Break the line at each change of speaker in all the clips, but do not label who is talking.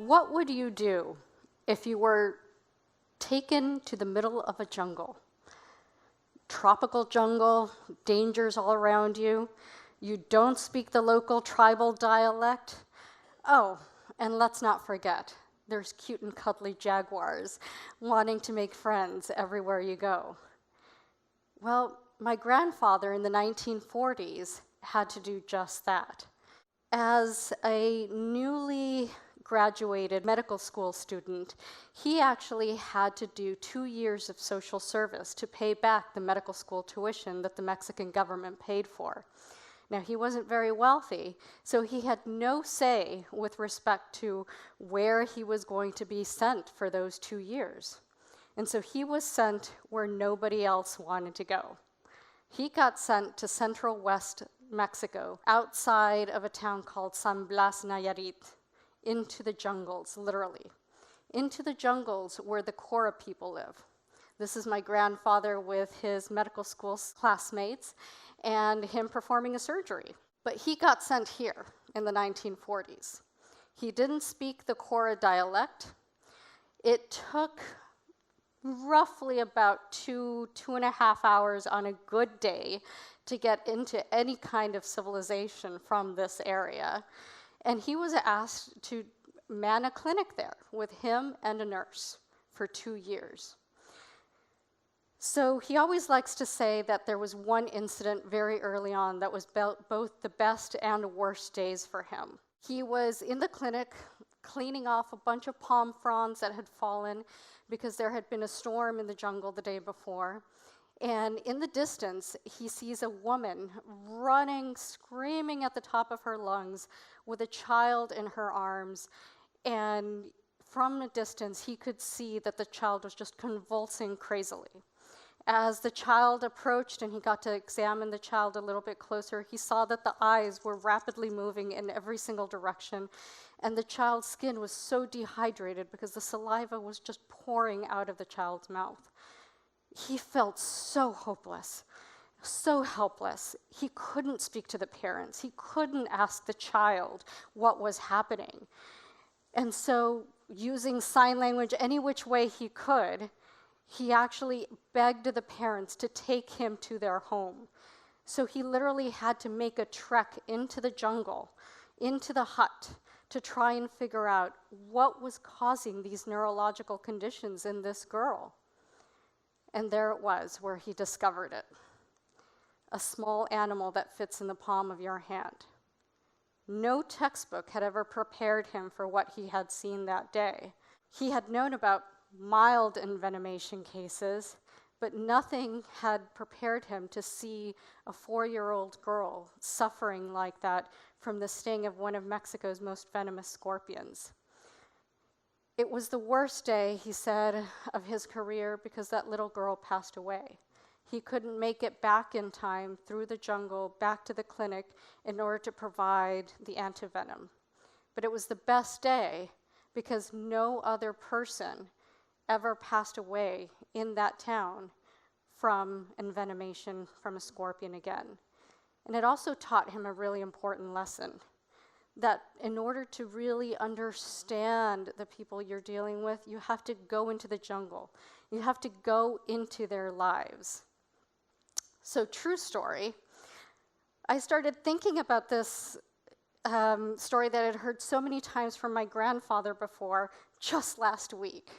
What would you do if you were taken to the middle of a jungle? Tropical jungle, dangers all around you. You don't speak the local tribal dialect. Oh, and let's not forget, there's cute and cuddly jaguars wanting to make friends everywhere you go. Well, my grandfather in the 1940s had to do just that. As a newly graduated medical school student, he actually had to do 2 years of social service to pay back the medical school tuition that the Mexican government paid for. Now, he wasn't very wealthy, so he had no say with respect to where he was going to be sent for those 2 years. And so he was sent where nobody else wanted to go. He got sent to central west Mexico, outside of a town called San Blas, Nayarit, into the jungles, literally. Into the jungles where the Cora people live. This is my grandfather with his medical school classmates and him performing a surgery. But he got sent here in the 1940s. He didn't speak the Cora dialect. It took roughly about 2.5 hours on a good day to get into any kind of civilization from this area. And he was asked to man a clinic there with him and a nurse for 2 years. So he always likes to say that there was one incident very early on that was both the best and worst days for him. He was in the clinic cleaning off a bunch of palm fronds that had fallen because there had been a storm in the jungle the day before. And in the distance, he sees a woman running, screaming at the top of her lungs with a child in her arms. And from a distance, he could see that the child was just convulsing crazily. As the child approached and he got to examine the child a little bit closer, he saw that the eyes were rapidly moving in every single direction. And the child's skin was so dehydrated because the saliva was just pouring out of the child's mouth. He felt so hopeless, so helpless. He couldn't speak to the parents. He couldn't ask the child what was happening. And so, using sign language any which way he could, he actually begged the parents to take him to their home. So he literally had to make a trek into the jungle, into the hut, to try and figure out what was causing these neurological conditions in this girl. And there it was where he discovered it. A small animal that fits in the palm of your hand. No textbook had ever prepared him for what he had seen that day. He had known about mild envenomation cases, but nothing had prepared him to see a 4-year-old girl suffering like that from the sting of one of Mexico's most venomous scorpions. It was the worst day, he said, of his career because that little girl passed away. He couldn't make it back in time through the jungle back to the clinic in order to provide the antivenom. But it was the best day because no other person ever passed away in that town from envenomation from a scorpion again. And it also taught him a really important lesson, that in order to really understand the people you're dealing with, you have to go into the jungle. You have to go into their lives. So, true story, I started thinking about this story that I'd heard so many times from my grandfather before just last week.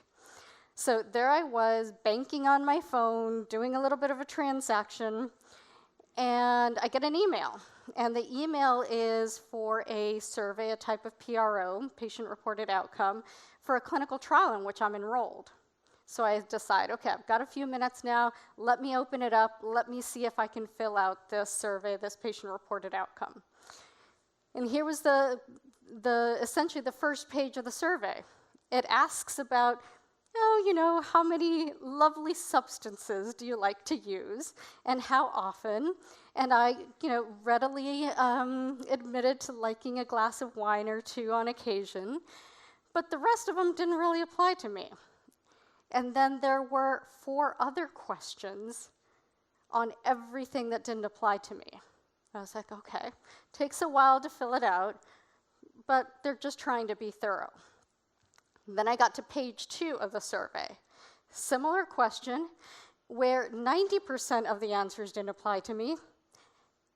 So there I was, banking on my phone, doing a little bit of a transaction, and I get an email. And the email is for a survey, a type of PRO, patient-reported outcome, for a clinical trial in which I'm enrolled. So I decide, okay, I've got a few minutes now, let me open it up, let me see if I can fill out this survey, this patient-reported outcome. And here was essentially the first page of the survey. It asks about, how many lovely substances do you like to use, and how often? And I, readily admitted to liking a glass of wine or two on occasion, but the rest of them didn't really apply to me. And then there were 4 other questions on everything that didn't apply to me. I was like, okay, takes a while to fill it out, but they're just trying to be thorough. Then I got to page 2 of the survey. Similar question, where 90% of the answers didn't apply to me,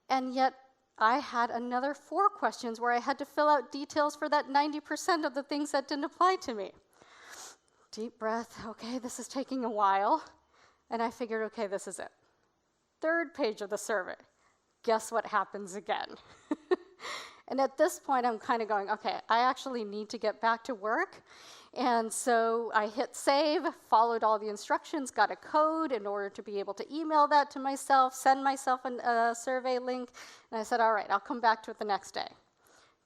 and yet I had another 4 questions where I had to fill out details for that 90% of the things that didn't apply to me. Deep breath, okay, this is taking a while. And I figured, okay, this is it. 3rd page of the survey. Guess what happens again? And at this point, I'm kind of going, okay, I actually need to get back to work. And so I hit save, followed all the instructions, got a code in order to be able to email that to myself, send myself a survey link. And I said, all right, I'll come back to it the next day.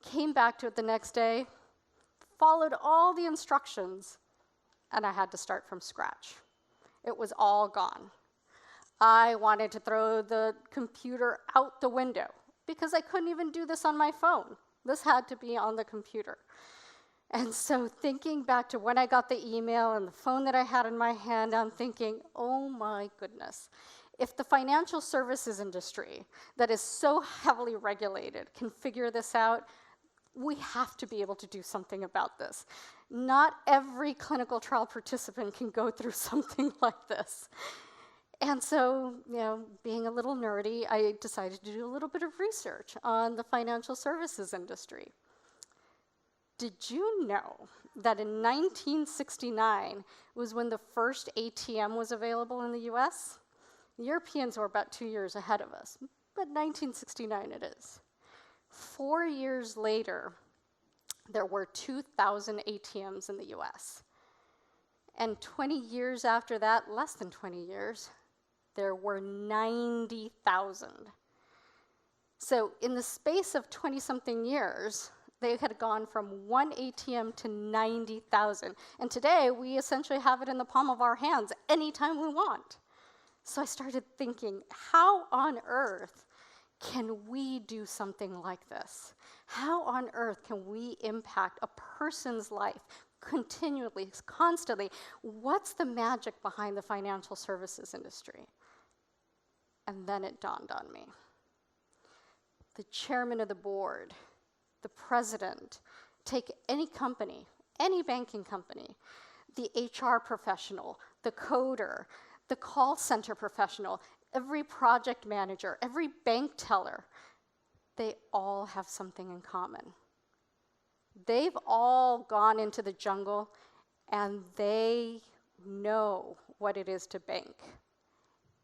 Came back to it the next day, followed all the instructions, and I had to start from scratch. It was all gone. I wanted to throw the computer out the window because I couldn't even do this on my phone. This had to be on the computer. And so thinking back to when I got the email and the phone that I had in my hand, I'm thinking, oh my goodness. If the financial services industry that is so heavily regulated can figure this out, we have to be able to do something about this. Not every clinical trial participant can go through something like this. And so, being a little nerdy, I decided to do a little bit of research on the financial services industry. Did you know that in 1969 was when the first ATM was available in the US? The Europeans were about 2 years ahead of us, but 1969 it is. 4 years later, there were 2,000 ATMs in the US. And 20 years after that, less than 20 years, there were 90,000. So in the space of 20-something years, they had gone from 1 ATM to 90,000. And today, we essentially have it in the palm of our hands anytime we want. So I started thinking, how on earth can we do something like this? How on earth can we impact a person's life continually, constantly? What's the magic behind the financial services industry? And then it dawned on me. The chairman of the board, the president, take any company, any banking company, the HR professional, the coder, the call center professional, every project manager, every bank teller, they all have something in common. They've all gone into the jungle and they know what it is to bank.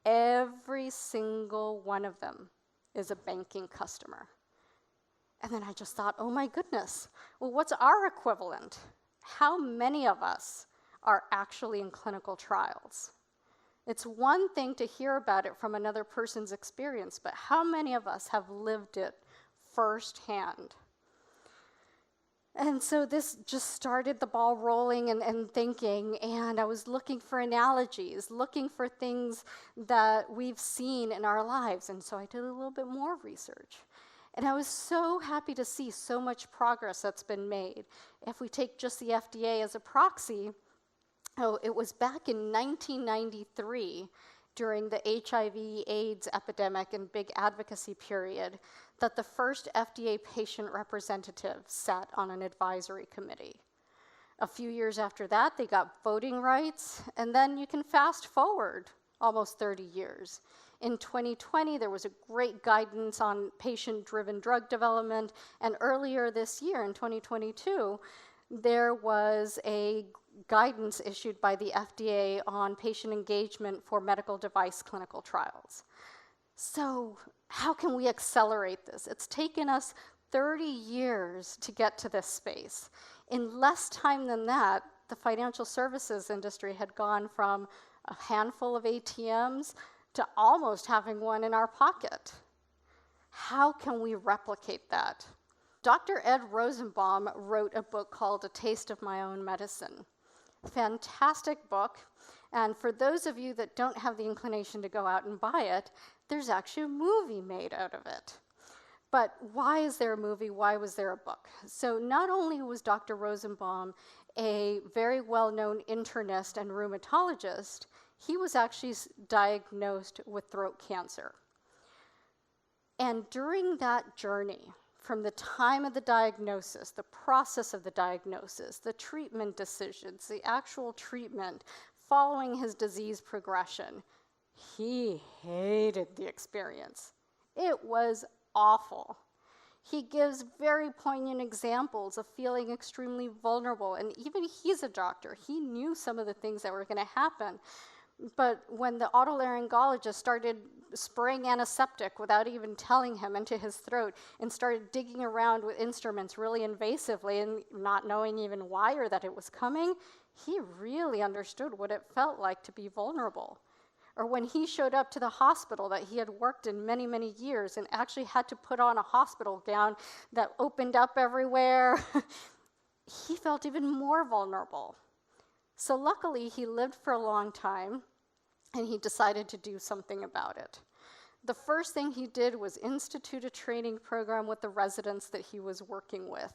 Every single one of them is a banking customer. And then I just thought, oh my goodness, well, what's our equivalent? How many of us are actually in clinical trials? It's one thing to hear about it from another person's experience, but how many of us have lived it firsthand? And so this just started the ball rolling and thinking, and I was looking for analogies, looking for things that we've seen in our lives, and so I did a little bit more research. And I was so happy to see so much progress that's been made. If we take just the FDA as a proxy, it was back in 1993, during the HIV/AIDS epidemic and big advocacy period, that the first FDA patient representative sat on an advisory committee. A few years after that, they got voting rights, and then you can fast forward almost 30 years. In 2020, there was a great guidance on patient-driven drug development, and earlier this year, in 2022, there was a guidance issued by the FDA on patient engagement for medical device clinical trials. So how can we accelerate this? It's taken us 30 years to get to this space. In less time than that, the financial services industry had gone from a handful of ATMs to almost having one in our pocket. How can we replicate that? Dr. Ed Rosenbaum wrote a book called A Taste of My Own Medicine. Fantastic book, and for those of you that don't have the inclination to go out and buy it, there's actually a movie made out of it. But why is there a movie? Why was there a book? So not only was Dr. Rosenbaum a very well-known internist and rheumatologist, he was actually diagnosed with throat cancer. And during that journey, from the time of the diagnosis, the process of the diagnosis, the treatment decisions, the actual treatment, following his disease progression, he hated the experience. It was awful. He gives very poignant examples of feeling extremely vulnerable, and even he's a doctor. He knew some of the things that were going to happen. But when the otolaryngologist started spraying antiseptic without even telling him into his throat and started digging around with instruments really invasively and not knowing even why or that it was coming, he really understood what it felt like to be vulnerable. Or when he showed up to the hospital that he had worked in many, many years and actually had to put on a hospital gown that opened up everywhere, he felt even more vulnerable. So luckily, he lived for a long time, and he decided to do something about it. The first thing he did was institute a training program with the residents that he was working with.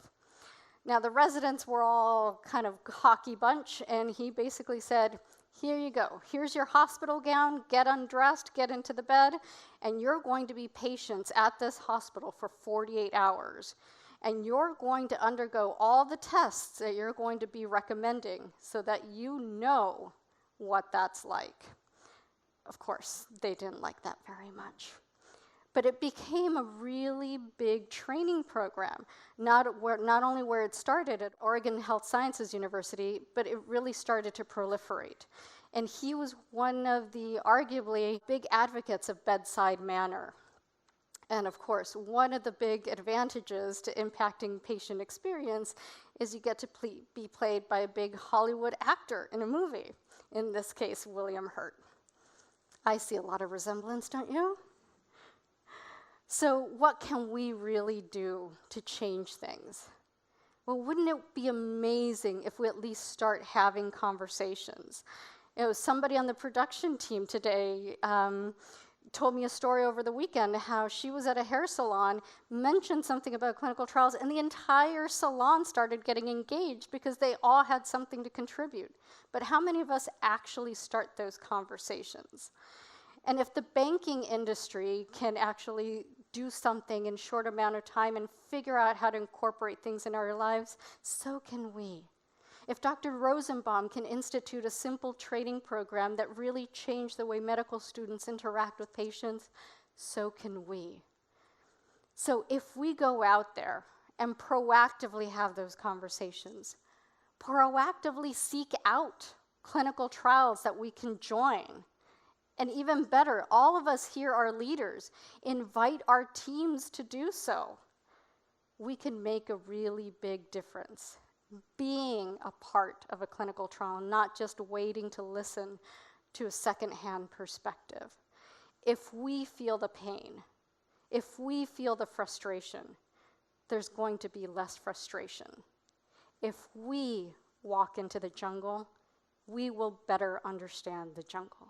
Now, the residents were all kind of cocky bunch, and he basically said, here you go. Here's your hospital gown. Get undressed, get into the bed, and you're going to be patients at this hospital for 48 hours. And you're going to undergo all the tests that you're going to be recommending so that you know what that's like. Of course, they didn't like that very much. But it became a really big training program, not only where it started at Oregon Health Sciences University, but it really started to proliferate. And he was one of the arguably big advocates of bedside manner. And of course, one of the big advantages to impacting patient experience is you get to be played by a big Hollywood actor in a movie, in this case, William Hurt. I see a lot of resemblance, don't you? So what can we really do to change things? Well, wouldn't it be amazing if we at least start having conversations? Somebody on the production team today told me a story over the weekend how she was at a hair salon, mentioned something about clinical trials, and the entire salon started getting engaged because they all had something to contribute. But how many of us actually start those conversations? And if the banking industry can actually do something in a short amount of time and figure out how to incorporate things in our lives, so can we. If Dr. Rosenbaum can institute a simple training program that really changed the way medical students interact with patients, so can we. So if we go out there and proactively have those conversations, proactively seek out clinical trials that we can join, and even better, all of us here are leaders, invite our teams to do so, we can make a really big difference. Being a part of a clinical trial, not just waiting to listen to a secondhand perspective. If we feel the pain, if we feel the frustration, there's going to be less frustration. If we walk into the jungle, we will better understand the jungle.